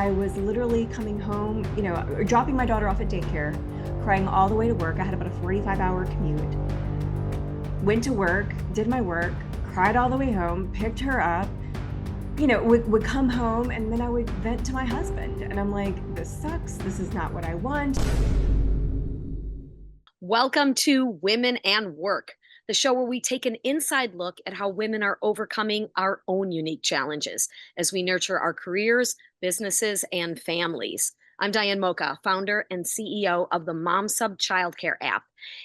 I was literally coming home, dropping my daughter off at daycare, crying all the way to work. I had about a 45-hour commute. Went to work, did my work, cried all the way home, picked her up, would come home, and then I would vent to my husband. And I'm like, this sucks. This is not what I want. Welcome to Women and Work, the show where we take an inside look at how women are overcoming our own unique challenges as we nurture our careers, businesses, and families. I'm Diane Moca, founder and CEO of the Mom Sub Childcare app,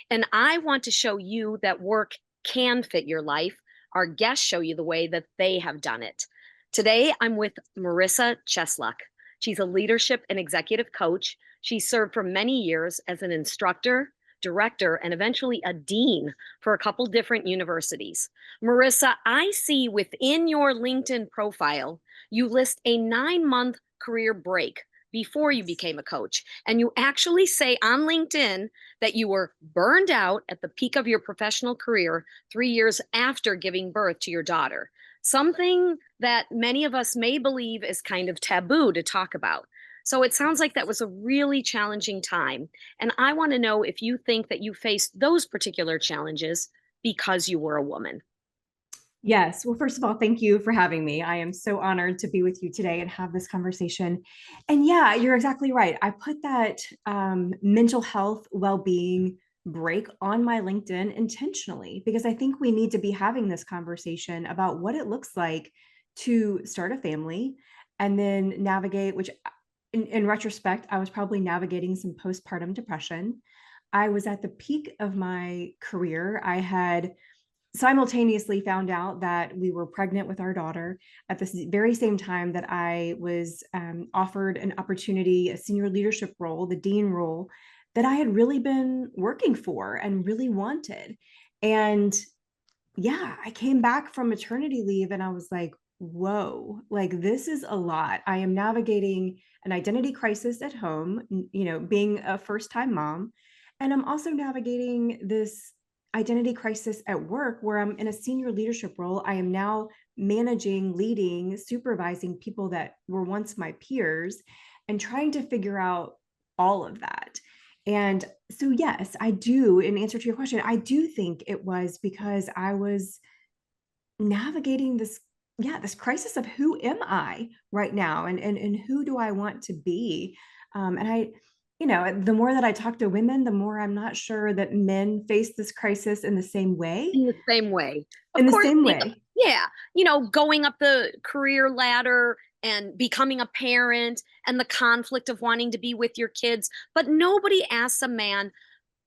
and I want to show you that work can fit your life. Our guests show you the way that they have done it. Today, I'm with Marisa Ciesluk. She's a leadership and executive coach. She served for many years as an instructor, director, and eventually a dean for a couple different universities. Marisa, I see within your LinkedIn profile, you list a 9-month career break before you became a coach. And you actually say on LinkedIn that you were burned out at the peak of your professional career 3 years after giving birth to your daughter. Something that many of us may believe is kind of taboo to talk about. So it sounds like that was a really challenging time. And I want to know if you think that you faced those particular challenges because you were a woman. Yes. Well, first of all, thank you for having me. I am so honored to be with you today and have this conversation. And yeah, you're exactly right. I put that mental health well-being break on my LinkedIn intentionally because I think we need to be having this conversation about what it looks like to start a family and then navigate, which in retrospect, I was probably navigating some postpartum depression. I was at the peak of my career. I had simultaneously found out that we were pregnant with our daughter at the very same time that I was offered an opportunity, a senior leadership role, the dean role that I had really been working for and really wanted. And yeah, I came back from maternity leave and I was like, whoa, like this is a lot. I am navigating an identity crisis at home, being a first time mom. And I'm also navigating this identity crisis at work where I'm in a senior leadership role. I am now managing, leading, supervising people that were once my peers and trying to figure out all of that. And so, yes, I do. In answer to your question, I do think it was because I was navigating this crisis of who am I right now and who do I want to be? And the more that I talk to women, the more I'm not sure that men face this crisis in the same way. In the same way. In Of the course, same way. yeah, going up the career ladder and becoming a parent and the conflict of wanting to be with your kids. But nobody asks a man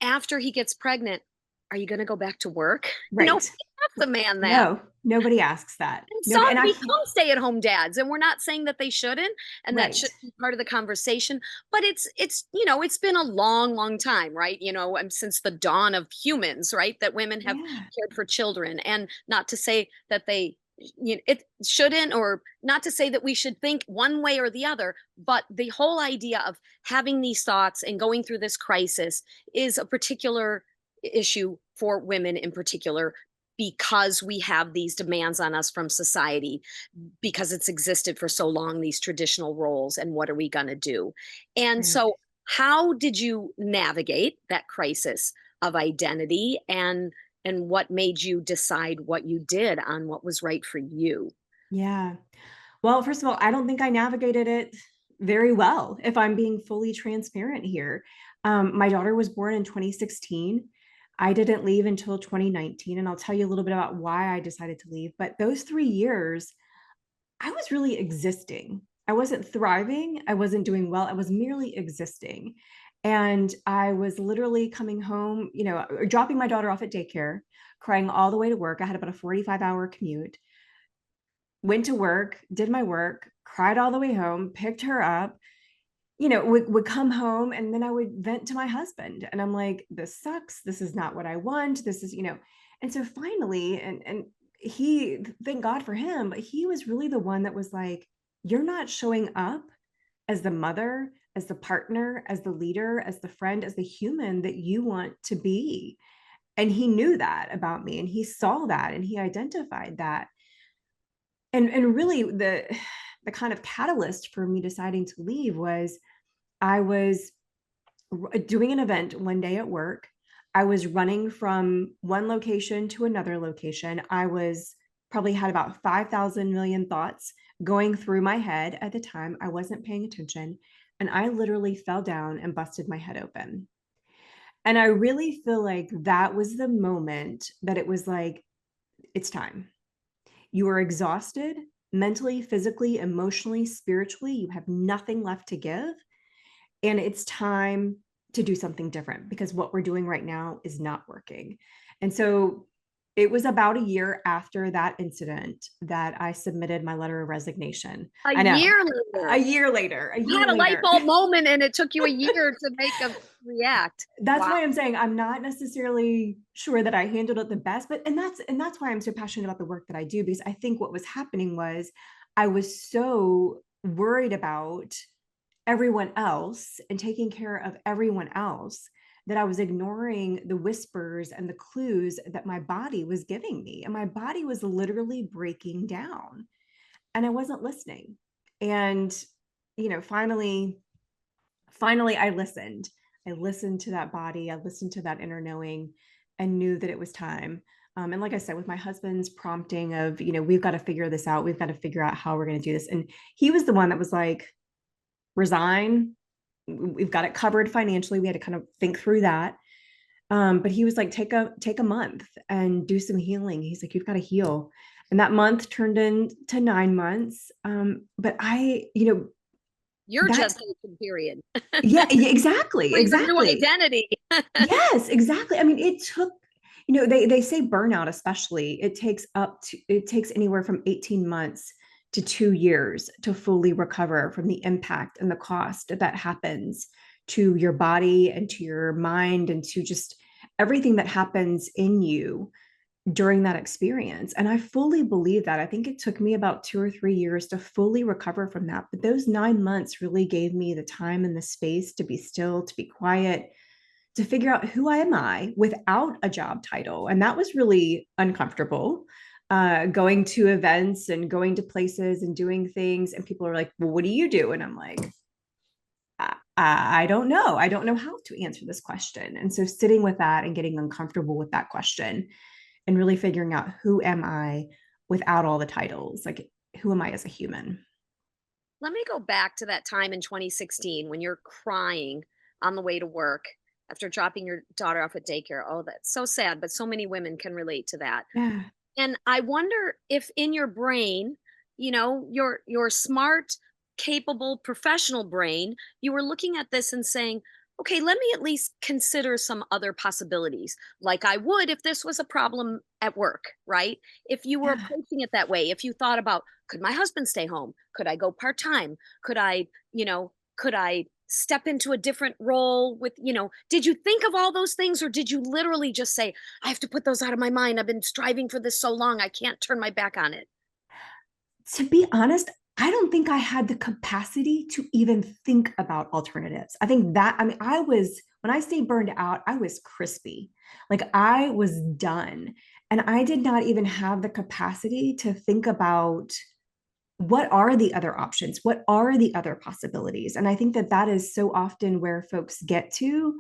after he gets pregnant, are you going to go back to work? Nobody Right. asks a man that. No, nobody asks that. And Nobody, some and I become stay-at-home dads, and we're not saying that they shouldn't, and that right. should be part of the conversation. But it's been a long, long time, right? Since the dawn of humans, right, that women have Yeah. cared for children, and not to say that it shouldn't, or not to say that we should think one way or the other, but the whole idea of having these thoughts and going through this crisis is a particular issue for women in particular because we have these demands on us from society because it's existed for so long, these traditional roles, and what are we going to do? And Right. so how did you navigate that crisis of identity, and what made you decide what you did on what was right for you? Yeah. Well, first of all, I don't think I navigated it very well, if I'm being fully transparent here. My daughter was born in 2016. I didn't leave until 2019, and I'll tell you a little bit about why I decided to leave. But those 3 years, I was really existing. I wasn't thriving. I wasn't doing well. I was merely existing. And I was literally coming home, dropping my daughter off at daycare, crying all the way to work. I had about a 45-hour commute, went to work, did my work, cried all the way home, picked her up, would come home, and then I would vent to my husband. And I'm like, this sucks. This is not what I want. This is. And so finally, and he, thank God for him, but he was really the one that was like, you're not showing up as the mother, as the partner, as the leader, as the friend, as the human that you want to be. And he knew that about me, and he saw that, and he identified that. And really the kind of catalyst for me deciding to leave was I was doing an event one day at work. I was running from one location to another location. I was probably had about 5,000 million thoughts going through my head at the time. I wasn't paying attention. And I literally fell down and busted my head open. And I really feel like that was the moment that it was like, it's time. You are exhausted mentally, physically, emotionally, spiritually. You have nothing left to give. And it's time to do something different because what we're doing right now is not working. And so it was about a year after that incident that I submitted my letter of resignation. A I know, year a later. year later, a You year had a light later. bulb moment and it took you a year to make a react. That's Wow. why I'm saying I'm not necessarily sure that I handled it the best, but and that's why I'm so passionate about the work that I do, because I think what was happening was I was so worried about everyone else and taking care of everyone else that I was ignoring the whispers and the clues that my body was giving me. And my body was literally breaking down and I wasn't listening. And, finally I listened. I listened to that body. I listened to that inner knowing and knew that it was time. And like I said, with my husband's prompting of, we've got to figure this out. We've got to figure out how we're going to do this. And he was the one that was like, resign. We've got it covered financially. We had to kind of think through that. But he was like, take a month and do some healing. He's like, you've got to heal. And that month turned into 9 months. But Your that, gestation period. yeah, exactly, For your new exactly. identity. Yes, exactly. I mean, it took, they say burnout, especially, it takes anywhere from 18 months to 2 years to fully recover from the impact and the cost that happens to your body and to your mind and to just everything that happens in you during that experience. And I fully believe that. I think it took me about 2 or 3 years to fully recover from that. But those 9 months really gave me the time and the space to be still, to be quiet, to figure out who am I without a job title. And that was really uncomfortable. Going to events and going to places and doing things. And people are like, well, what do you do? And I'm like, I don't know. I don't know how to answer this question. And so sitting with that and getting uncomfortable with that question and really figuring out who am I without all the titles? Like, who am I as a human? Let me go back to that time in 2016 when you're crying on the way to work after dropping your daughter off at daycare. Oh, that's so sad, but so many women can relate to that. Yeah. And I wonder if in your brain, your smart, capable, professional brain, you were looking at this and saying, okay, let me at least consider some other possibilities, like I would if this was a problem at work, right? If you were Yeah. approaching it that way, if you thought about, could my husband stay home? Could I go part time? Could I step into a different role did you think of all those things, or did you literally just say, I have to put those out of my mind. I've been striving for this so long. I can't turn my back on it. To be honest, I don't think I had the capacity to even think about alternatives. I think that, I mean, when I say burned out, I was crispy. Like I was done. And I did not even have the capacity to think about what are the other options? What are the other possibilities? And I think that that is so often where folks get to.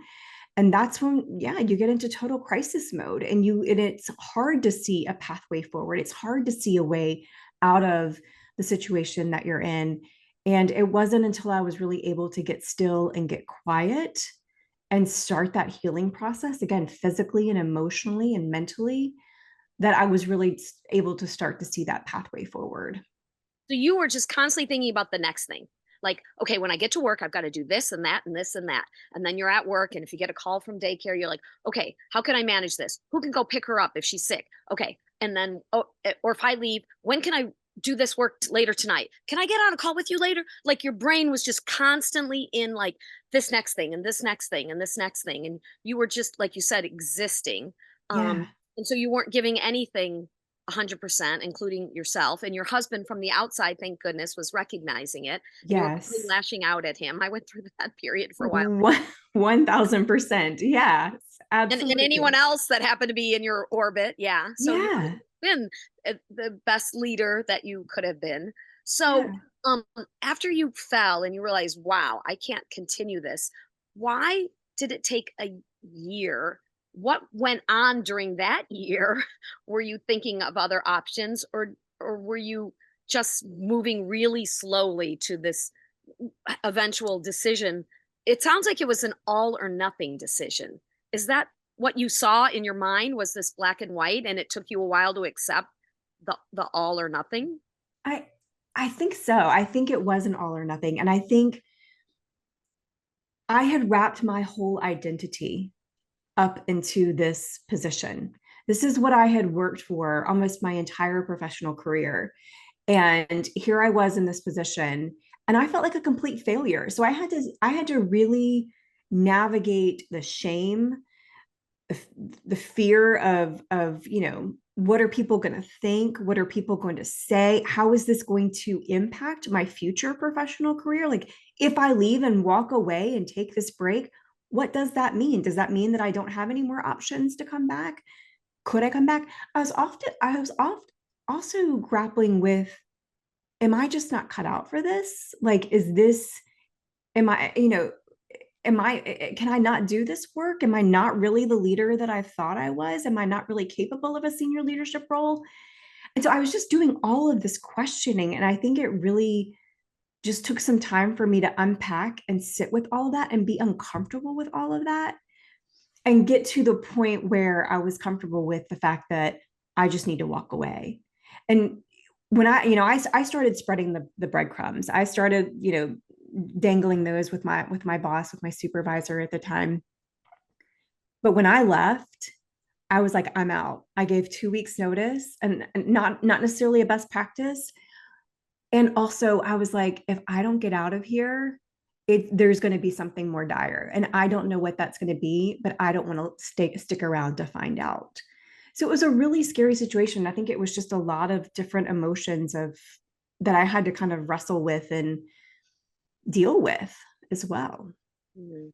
And that's when, yeah, you get into total crisis mode and it's hard to see a pathway forward. It's hard to see a way out of the situation that you're in. And it wasn't until I was really able to get still and get quiet and start that healing process again, physically and emotionally and mentally, that I was really able to start to see that pathway forward. So you were just constantly thinking about the next thing. Like, okay, when I get to work, I've got to do this and that and this and that. And then you're at work. And if you get a call from daycare, you're like, okay, how can I manage this? Who can go pick her up if she's sick? Okay. And then, or if I leave, when can I do this work later tonight? Can I get on a call with you later? Like your brain was just constantly in like this next thing and this next thing and this next thing. And you were just, like you said, existing. Yeah. And so you weren't giving anything 100%, including yourself. And your husband from the outside, thank goodness, was recognizing it. And you were probably Yes. lashing out at him. I went through that period for a while. One, 1000%. Yes, And anyone absolutely. else that happened to be in your orbit. Yeah. So you could Yeah. have been the best leader that you could have been. So Yeah. Um, After you fell and you realized, wow, I can't continue this, why did it take a year? What went on during that year? Were you thinking of other options, or were you just moving really slowly to this eventual decision? It sounds like it was an all or nothing decision. Is that what you saw in your mind, was this black and white, and it took you a while to accept the all or nothing? I I think so. I think it was an all or nothing. And I think I had wrapped my whole identity up into this position. This is what I had worked for almost my entire professional career. And here I was in this position, and I felt like a complete failure. So I had to really navigate the shame, the fear of what are people going to think, what are people going to say, how is this going to impact my future professional career, like if I leave and walk away and take this break, what does that mean? Does that mean that I don't have any more options to come back? Could I come back? I was often also grappling with, am I just not cut out for this? Like, is this, am I, am I, can I not do this work? Am I not really the leader that I thought I was? Am I not really capable of a senior leadership role? And so I was just doing all of this questioning. And I think it really just took some time for me to unpack and sit with all of that and be uncomfortable with all of that and get to the point where I was comfortable with the fact that I just need to walk away. And when I started spreading the breadcrumbs. I started, dangling those with my boss, with my supervisor at the time. But when I left, I was like, I'm out. I gave 2 weeks notice, and not necessarily a best practice. And also I was like, if I don't get out of here, there's going to be something more dire. And I don't know what that's going to be, but I don't want to stick around to find out. So it was a really scary situation. I think it was just a lot of different emotions of that I had to kind of wrestle with and deal with as well. Mhm.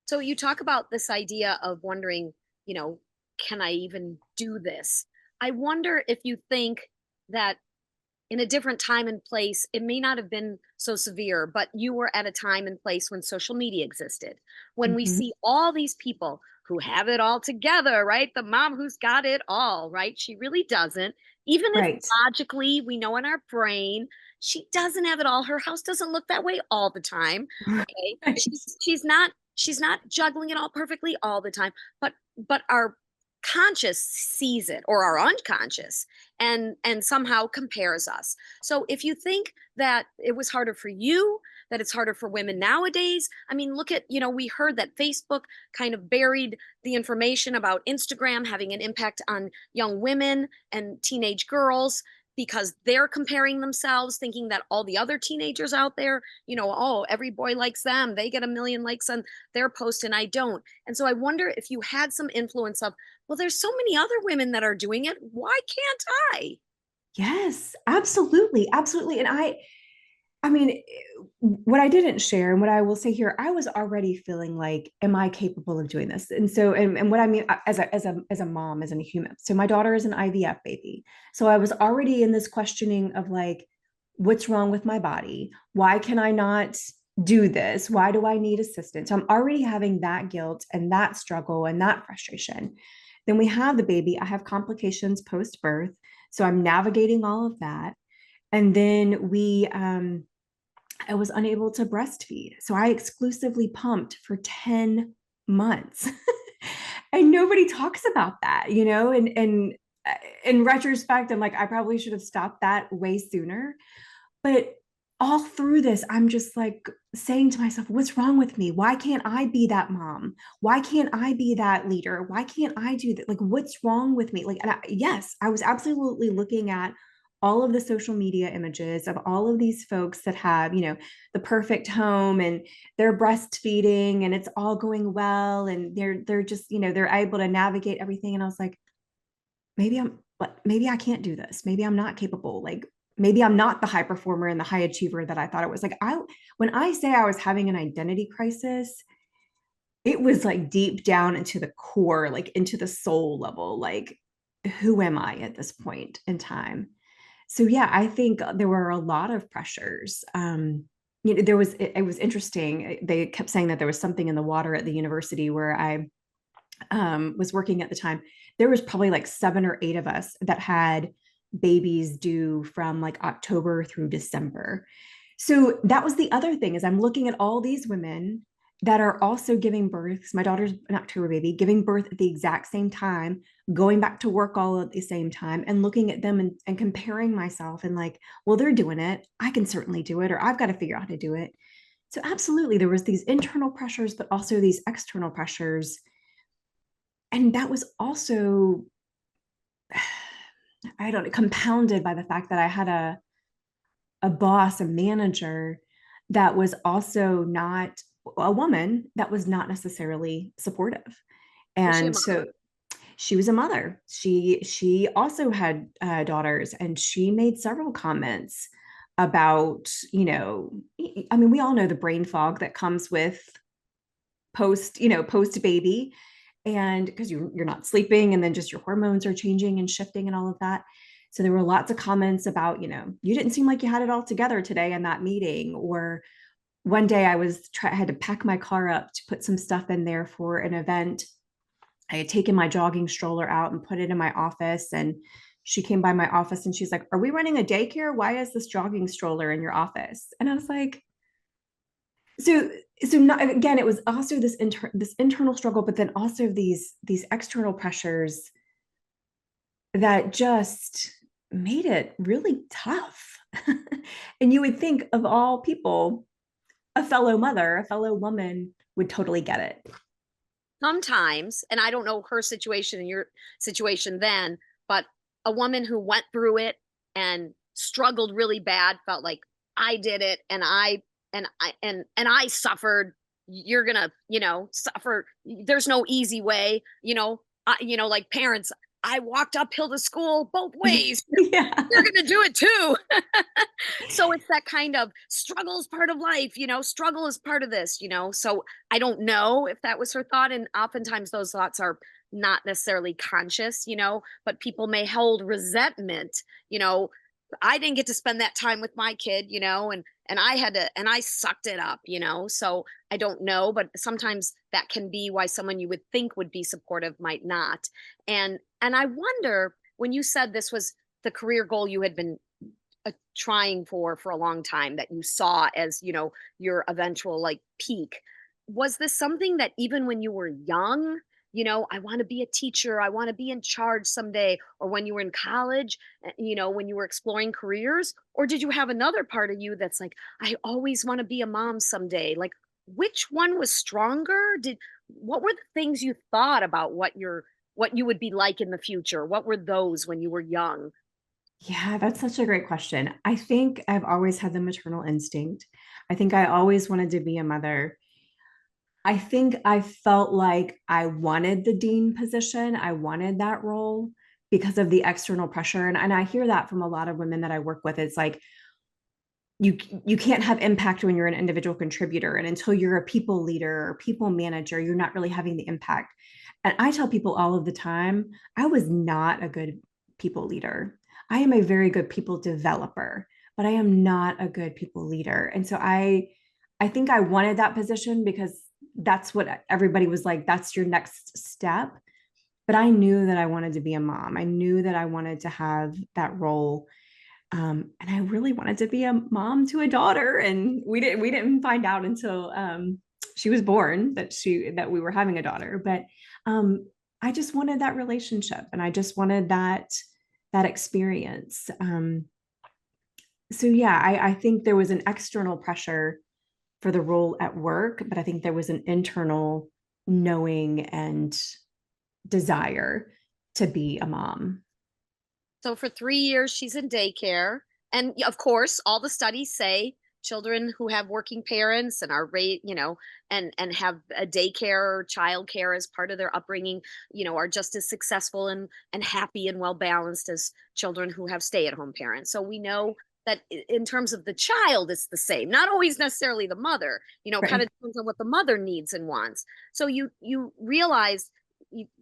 So you talk about this idea of wondering, you know, can I even do this? I wonder if you think that in a different time and place, it may not have been so severe, but you were at a time and place when social media existed, when we Mhm. see all these people who have it all together, right? The mom who's got it all, right? She really doesn't. Even if Right. logically we know in our brain she doesn't have it all. Her house doesn't look that way all the time. Okay. Right. She's not juggling it all perfectly all the time, but our conscious sees it, or our unconscious, and somehow compares us. So if you think that it was harder for you, that it's harder for women nowadays, I mean, look at, we heard that Facebook kind of buried the information about Instagram having an impact on young women and teenage girls, because they're comparing themselves, thinking that all the other teenagers out there, oh, every boy likes them, they get a million likes on their post and I don't. And so I wonder if you had some influence of, well, there's so many other women that are doing it, why can't I? Yes, absolutely. Absolutely. And I mean, what I didn't share and what I will say here, I was already feeling like, am I capable of doing this? And so, and what I mean as a mom, as a human. So my daughter is an IVF baby. So I was already in this questioning of like, what's wrong with my body? Why can I not do this? Why do I need assistance? So I'm already having that guilt and that struggle and that frustration. Then we have the baby. I have complications post birth. So I'm navigating all of that. And then I was unable to breastfeed. So I exclusively pumped for 10 months. And nobody talks about that, and in retrospect, I'm like, I probably should have stopped that way sooner. But all through this, I'm just like saying to myself, what's wrong with me? Why can't I be that mom? Why can't I be that leader? Why can't I do that? Like, what's wrong with me? Like, yes, I was absolutely looking at all of the social media images of all of these folks that have, the perfect home, and they're breastfeeding and it's all going well, and they're just, they're able to navigate everything. And I was like, maybe I can't do this. Maybe I'm not capable. Like, maybe I'm not the high performer and the high achiever that I thought it was. Like, when I say I was having an identity crisis, it was like deep down into the core, like into the soul level. Like, who am I at this point in time? So yeah, I think there were a lot of pressures. It was interesting. They kept saying that there was something in the water at the university where I was working at the time. There was probably like 7 or 8 of us that had babies due from like October through December. So that was the other thing is I'm looking at all these women that are also giving birth. My daughter's an October baby, giving birth at the exact same time, going back to work all at the same time, and looking at them and comparing myself and like, well, they're doing it. I can certainly do it, or I've got to figure out how to do it. So absolutely, there was these internal pressures, but also these external pressures, and that was also I don't know, compounded by the fact that I had a boss, a manager that was also not a woman that was not necessarily supportive. Was she a And so mom? she was a mother. She also had daughters, and she made several comments about, I mean, we all know the brain fog that comes with post baby, and because you're not sleeping, and then just your hormones are changing and shifting and all of that. So there were lots of comments about, you didn't seem like you had it all together today in that meeting. Or one day I had to pack my car up to put some stuff in there for an event. I had taken my jogging stroller out and put it in my office, and she came by my office and she's like, "Are we running a daycare? Why is this jogging stroller in your office?" And I was like, so not, again, it was also this internal struggle, but then also these external pressures that just made it really tough. And you would think, of all people, a fellow mother, a fellow woman would totally get it. Sometimes, and I don't know her situation and your situation then, but a woman who went through it and struggled really bad felt like I did it and I suffered. You're gonna, suffer. There's no easy way, like parents. I walked uphill to school both ways. Yeah. You're gonna do it too. So it's that kind of struggle is part of life, struggle is part of this, so I don't know if that was her thought, and oftentimes those thoughts are not necessarily conscious, but people may hold resentment, you know I didn't get to spend that time with my kid, and I had to, and I sucked it up, so I don't know, but sometimes that can be why someone you would think would be supportive might not. And I wonder, when you said this was the career goal you had been trying for a long time, that you saw as, your eventual like peak, was this something that even when you were young, I want to be a teacher, I want to be in charge someday, or when you were in college, when you were exploring careers, or did you have another part of you that's like, I always want to be a mom someday? Like, which one was stronger? What were the things you thought about what you would be like in the future? What were those when you were young? Yeah, that's such a great question. I think I've always had the maternal instinct. I think I always wanted to be a mother. I think I felt like I wanted the dean position. I wanted that role because of the external pressure. And I hear that from a lot of women that I work with. It's like, you can't have impact when you're an individual contributor. And until you're a people leader or people manager, you're not really having the impact. And I tell people all of the time, I was not a good people leader. I am a very good people developer, but I am not a good people leader. And so I think I wanted that position because that's what everybody was like, that's your next step. But I knew that I wanted to be a mom. I knew that I wanted to have that role. And I really wanted to be a mom to a daughter, and we didn't find out until she was born that we were having a daughter. But I just wanted that relationship, and I just wanted that experience. So yeah, I think there was an external pressure for the role at work, but I think there was an internal knowing and desire to be a mom. So for 3 years, she's in daycare. And of course, all the studies say children who have working parents and are and have a daycare or childcare as part of their upbringing, are just as successful and happy and well balanced as children who have stay-at-home parents. So we know that in terms of the child, it's the same. Not always necessarily the mother, kind Right. of depends on what the mother needs and wants. So you realize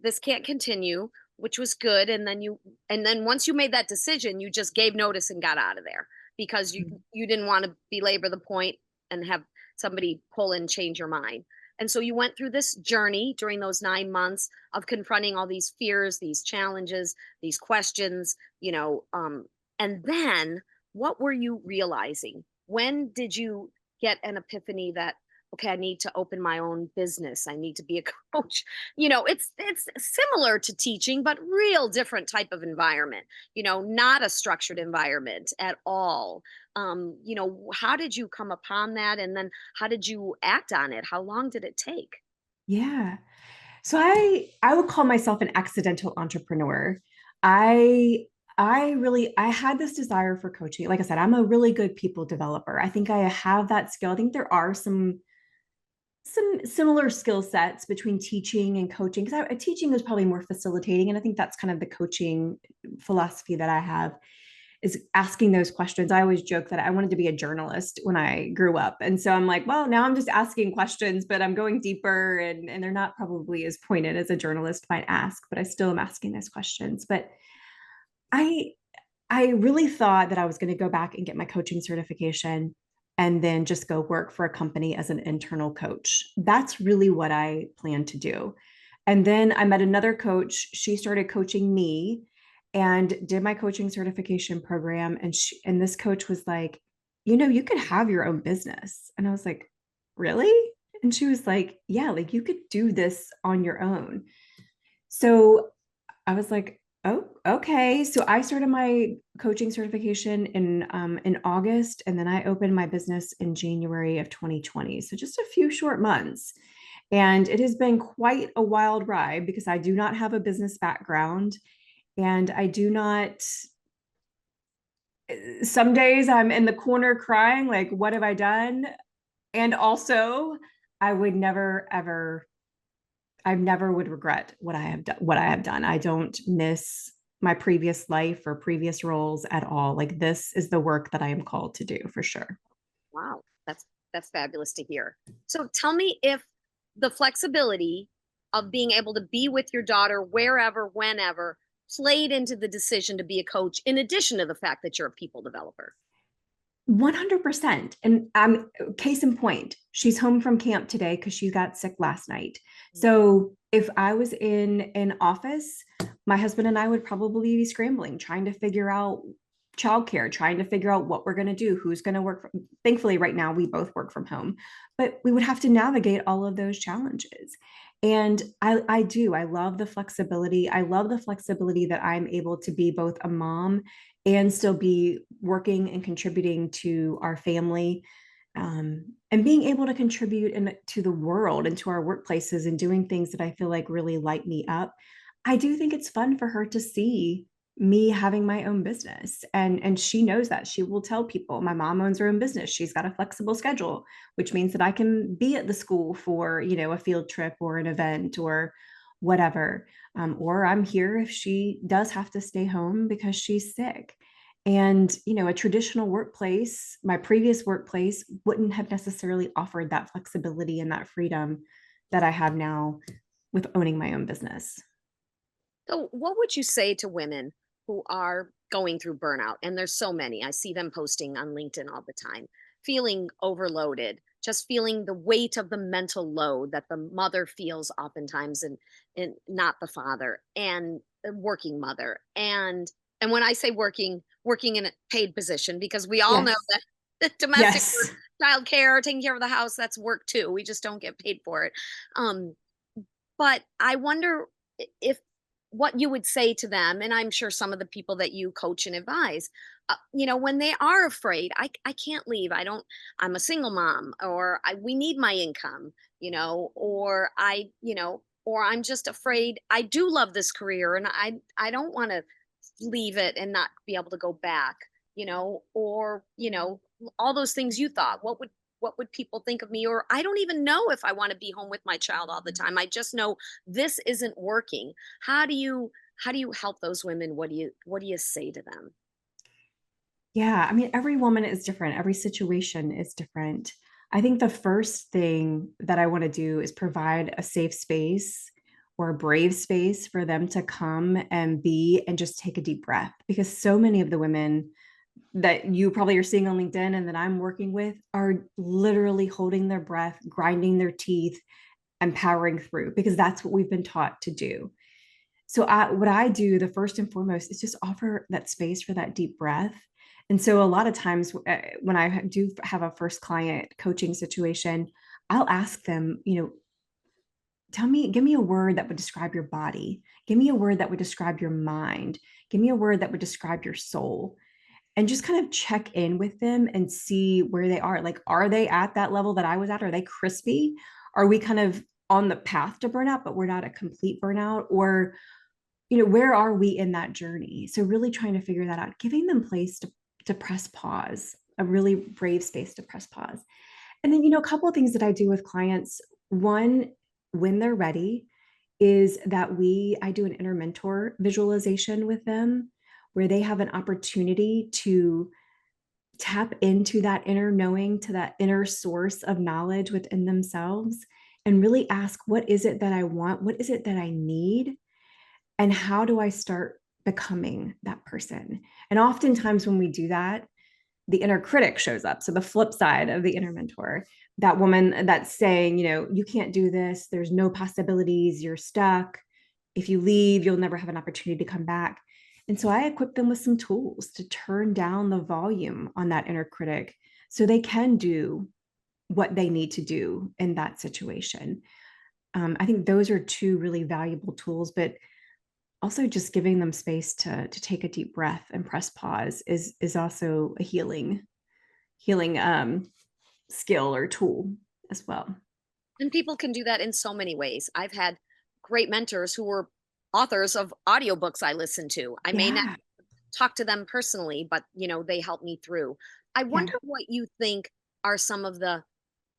this can't continue. which was good. And then once you made that decision, you just gave notice and got out of there because you didn't want to belabor the point and have somebody pull and change your mind. And so you went through this journey during those 9 months of confronting all these fears, these challenges, these questions, and then what were you realizing? When did you get an epiphany that, okay, I need to open my own business. I need to be a coach. It's similar to teaching, but real different type of environment. Not a structured environment at all. How did you come upon that, and then how did you act on it? How long did it take? Yeah. So I would call myself an accidental entrepreneur. I I had this desire for coaching. Like I said, I'm a really good people developer. I think I have that skill. I think there are some similar skill sets between teaching and coaching, because teaching is probably more facilitating, and I think that's kind of the coaching philosophy that I have, is asking those questions. I always joke that I wanted to be a journalist when I grew up. And so I'm like, well, now I'm just asking questions, but I'm going deeper, and they're not probably as pointed as a journalist might ask, but I still am asking those questions. But I I really thought that I was going to go back and get my coaching certification and then just go work for a company as an internal coach. That's really what I planned to do. And then I met another coach. She started coaching me and did my coaching certification program. And this coach was like, you could have your own business. And I was like, really? And she was like, yeah, like you could do this on your own. So I was like, oh, okay. So I started my coaching certification in August, and then I opened my business in January of 2020. So just a few short months. And it has been quite a wild ride because I do not have a business background, and I do not. Some days I'm in the corner crying, like, what have I done? And also, I would never ever I never would regret what I have done. I don't miss my previous life or previous roles at all. Like, this is the work that I am called to do for sure. Wow, that's fabulous to hear. So tell me if the flexibility of being able to be with your daughter wherever, whenever, played into the decision to be a coach, in addition to the fact that you're a people developer. 100%. And case in point, she's home from camp today because she got sick last night. So if I was in an office, my husband and I would probably be scrambling, trying to figure out childcare, trying to figure out what we're going to do, who's going to work. Thankfully, right now we both work from home, but we would have to navigate all of those challenges. And I do. I love the flexibility. I love the flexibility that I'm able to be both a mom and still be working and contributing to our family, and being able to contribute to the world and to our workplaces and doing things that I feel like really light me up. I do think it's fun for her to see me having my own business, and she knows that. She will tell people my mom owns her own business. She's got a flexible schedule, which means that I can be at the school for a field trip or an event or whatever, or I'm here if she does have to stay home because she's sick. And a traditional workplace, my previous workplace, wouldn't have necessarily offered that flexibility and that freedom that I have now with owning my own business. So, what would you say to women who are going through burnout? And there's so many. I see them posting on LinkedIn all the time, feeling overloaded, just feeling the weight of the mental load that the mother feels oftentimes, and not the father, and the working mother. And when I say working in a paid position, because we all know Yes. that domestic work, Yes. child care, taking care of the house, that's work too. We just don't get paid for it. Um, but I wonder if what you would say to them, and I'm sure some of the people that you coach and advise, when they are afraid, I can't leave. I'm a single mom, or we need my income, or I'm just afraid. I do love this career, and I don't want to leave it and not be able to go back, or, all those things you thought. What would people think of me? Or I don't even know if I want to be home with my child all the time. I just know this isn't working. How do you help those women? What do you say to them? Yeah, I mean, every woman is different. Every situation is different. I think the first thing that I want to do is provide a safe space or a brave space for them to come and be and just take a deep breath. Because so many of the women that you probably are seeing on LinkedIn and that I'm working with are literally holding their breath, grinding their teeth, and powering through, because that's what we've been taught to do. So what I do, the first and foremost, is just offer that space for that deep breath. And so a lot of times when I do have a first client coaching situation, I'll ask them, give me a word that would describe your body. Give me a word that would describe your mind. Give me a word that would describe your soul. And just kind of check in with them and see where they are. Like, are they at that level that I was at? Are they crispy? Are we kind of on the path to burnout, but we're not a complete burnout? Or, where are we in that journey? So really trying to figure that out, giving them place to press pause, a really brave space to press pause. And then, a couple of things that I do with clients. One, when they're ready, is that I do an inner mentor visualization with them where they have an opportunity to tap into that inner knowing, to that inner source of knowledge within themselves, and really ask, what is it that I want? What is it that I need? And how do I start becoming that person? And oftentimes when we do that, the inner critic shows up. So the flip side of the inner mentor, that woman that's saying, you can't do this. There's no possibilities. You're stuck. If you leave, you'll never have an opportunity to come back. And so I equip them with some tools to turn down the volume on that inner critic so they can do what they need to do in that situation. I think those are two really valuable tools, but also just giving them space to take a deep breath and press pause is also a healing skill or tool as well. And people can do that in so many ways. I've had great mentors who were authors of audiobooks I listened to. I may not Yeah. talk to them personally, but they helped me through. I Yeah. wonder what you think are some of the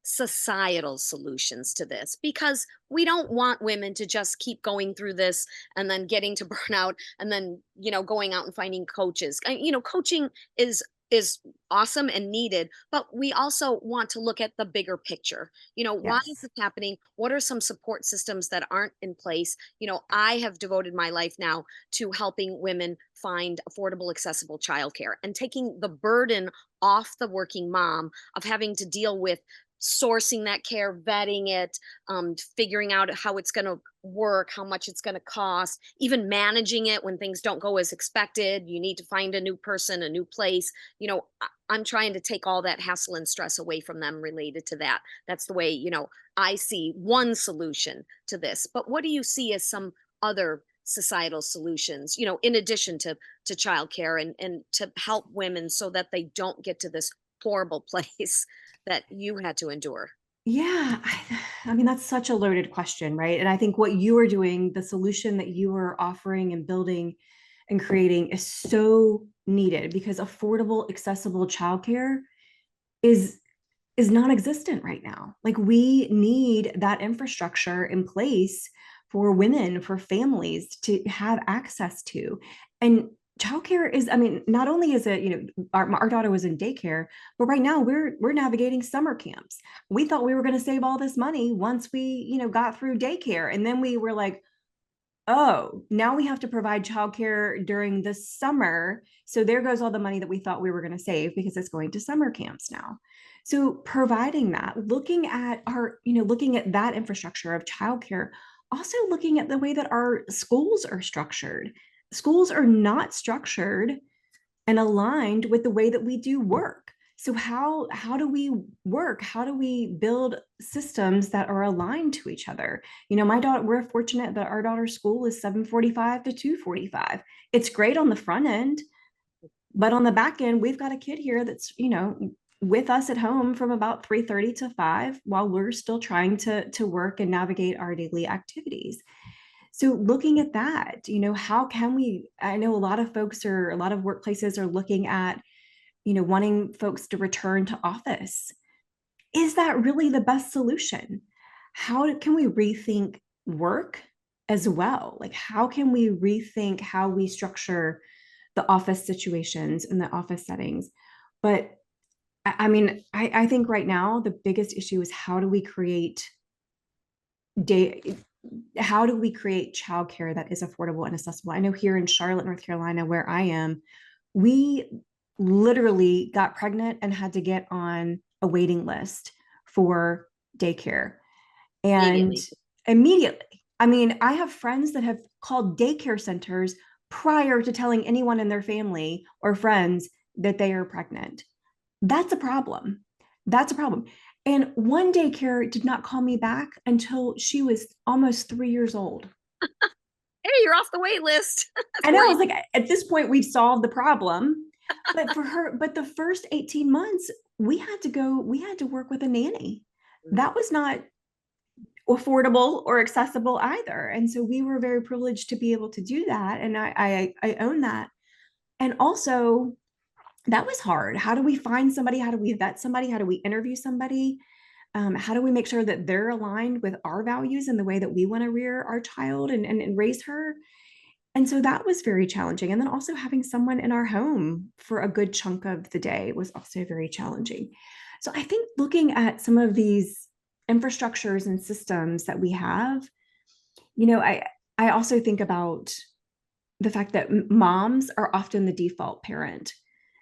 societal solutions to this, because we don't want women to just keep going through this and then getting to burnout and then going out and finding coaches. Coaching is awesome and needed, but we also want to look at the bigger picture. Why is Yes. this happening? What are some support systems that aren't in place? I have devoted my life now to helping women find affordable, accessible childcare and taking the burden off the working mom of having to deal with sourcing that care, vetting it, figuring out how it's going to work, how much it's going to cost, even managing it when things don't go as expected. You need to find a new person, a new place. I'm trying to take all that hassle and stress away from them related to that. That's the way, I see one solution to this. But what do you see as some other societal solutions, in addition to childcare and to help women so that they don't get to this horrible place that you had to endure? Yeah, I mean, that's such a loaded question, right? And I think what you are doing, the solution that you are offering and building and creating is so needed, because affordable, accessible childcare is is non-existent right now. Like, we need that infrastructure in place for women, for families to have access to. And childcare is, I mean, not only is it, our daughter was in daycare, but right now we're navigating summer camps. We thought we were going to save all this money once we, got through daycare. And then we were like, oh, now we have to provide childcare during the summer. So there goes all the money that we thought we were going to save because it's going to summer camps now. So providing that, looking at that infrastructure of childcare, also looking at the way that our schools are structured. Schools are not structured and aligned with the way that we do work. So how do we work? How do we build systems that are aligned to each other? My daughter, we're fortunate that our daughter's school is 7:45 to 2:45. It's great on the front end, but on the back end, we've got a kid here that's, with us at home from about 3:30 to 5 while we're still trying to work and navigate our daily activities. So looking at that, how can we, I know a lot of workplaces are looking at, wanting folks to return to office. Is that really the best solution? Can we rethink work as well? Like, how can we rethink how we structure the office situations and the office settings? But I mean, I think right now the biggest issue is how do we create day how do we create childcare that is affordable and accessible? I know here in Charlotte, North Carolina, where I am, we literally got pregnant and had to get on a waiting list for daycare. And Immediately. immediately, I mean, I have friends that have called daycare centers prior to telling anyone in their family or friends that they are pregnant. That's a problem. That's a problem. And one daycare did not call me back until she was almost 3 years old. Hey, you're off the wait list. And I Three. was like, at this point, we've solved the problem. But for her, but the first 18 months, we had to work with a nanny. Mhm. That was not affordable or accessible either. And so we were very privileged to be able to do that. And I own that. And also, that was hard. How do we find somebody? How do we vet somebody? How do we interview somebody? How do we make sure that they're aligned with our values and the way that we want to rear our child and raise her? And so that was very challenging. And then also having someone in our home for a good chunk of the day was also very challenging. So I think looking at some of these infrastructures and systems that we have, you know, I also think about the fact that moms are often the default parent.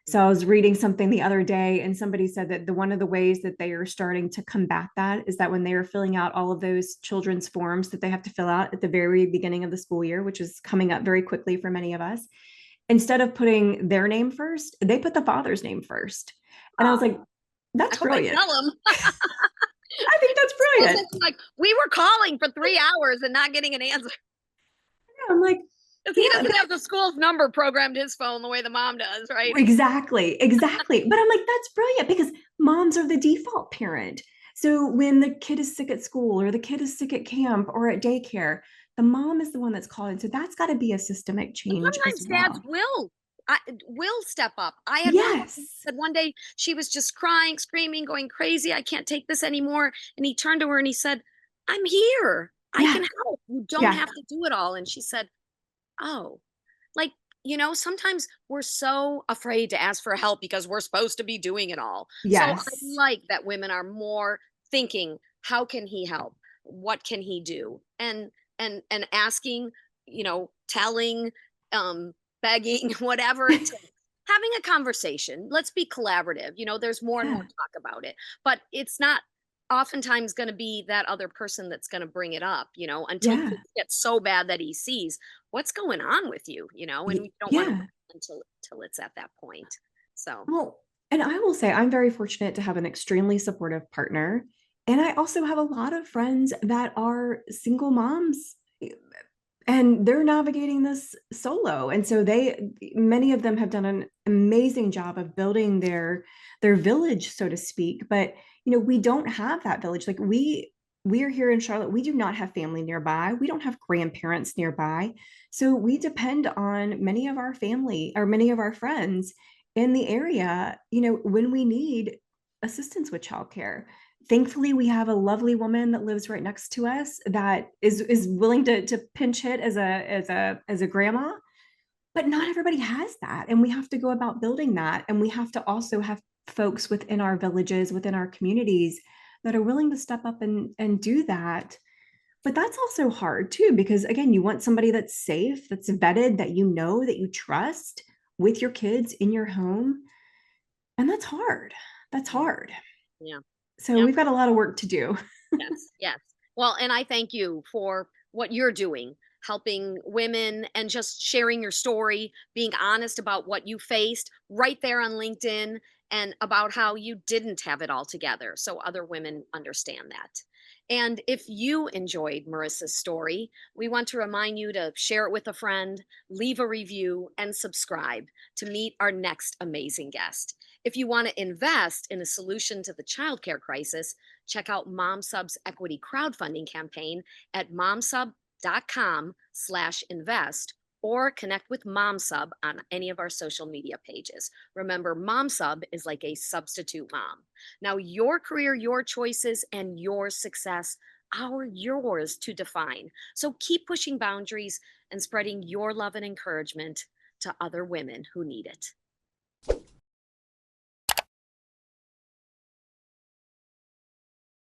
So I was reading something the other day, and somebody said that one of the ways that they are starting to combat that is that when they are filling out all of those children's forms that they have to fill out at the very beginning of the school year, which is coming up very quickly for many of us, instead of putting their name first, they put the father's name first. And I was Oh, like, I that's hope I brilliant. tell him. I think that's brilliant. Like, we were calling for 3 hours and not getting an answer I'm like, because he yeah, doesn't have the school's number programmed his phone the way the mom does, right? exactly, exactly. But I'm like, that's brilliant because moms are the default parent. So when the kid is sick at school or the kid is sick at camp or at daycare, the mom is the one that's called in. So that's got to be a systemic change as Sometimes dads well. will step up. I had one Yes. woman said one day she was just crying, screaming, going crazy. I can't take this anymore. And he turned to her and he said, I'm here. I can Yeah. help. You don't Yeah. have to do it all. And she said, oh, like, sometimes we're so afraid to ask for help because we're supposed to be doing it all. So I Yes. like that women are more thinking, how can he help? What can he do? And asking, telling, um, begging, whatever it takes. Having a conversation. Let's be collaborative. There's more and more Yeah. talk about it. But it's not oftentimes going to be that other person that's going to bring it up, until Yeah. things get so bad that he sees what's going on with you, and we don't want to Yeah. wait until it's at that point. So, Well, and I will say I'm very fortunate to have an extremely supportive partner. And I also have a lot of friends that are single moms and they're navigating this solo. And so many of them have done an amazing job of building their village, so to speak. But we don't have that village. Like we are here in Charlotte. We do not have family nearby. We don't have grandparents nearby. So we depend on many of our family or many of our friends in the area, when we need assistance with childcare. Thankfully, we have a lovely woman that lives right next to us that is willing to pinch hit as a grandma. But not everybody has that, and we have to go about building that, and we have to also have folks within our villages, within our communities, that are willing to step up and do that. But that's also hard too, because again, you want somebody that's safe, that's vetted, that you trust with your kids in your home. And that's hard. That's yeah, hard. yeah, So yeah. we've got a lot of work to do. Yes, yes. Well, and I thank you for what you're doing, helping women and just sharing your story, being honest about what you faced right there on LinkedIn and about how you didn't have it all together so other women understand that. And if you enjoyed Marissa's story, we want to remind you to share it with a friend, leave a review, and subscribe to meet our next amazing guest. If you want to invest in a solution to the childcare crisis, check out MomSub's equity crowdfunding campaign at momsub.com/invest or connect with MomSub on any of our social media pages. Remember, MomSub is like a substitute mom. Now, your career, your choices, and your success are yours to define. So keep pushing boundaries and spreading your love and encouragement to other women who need it.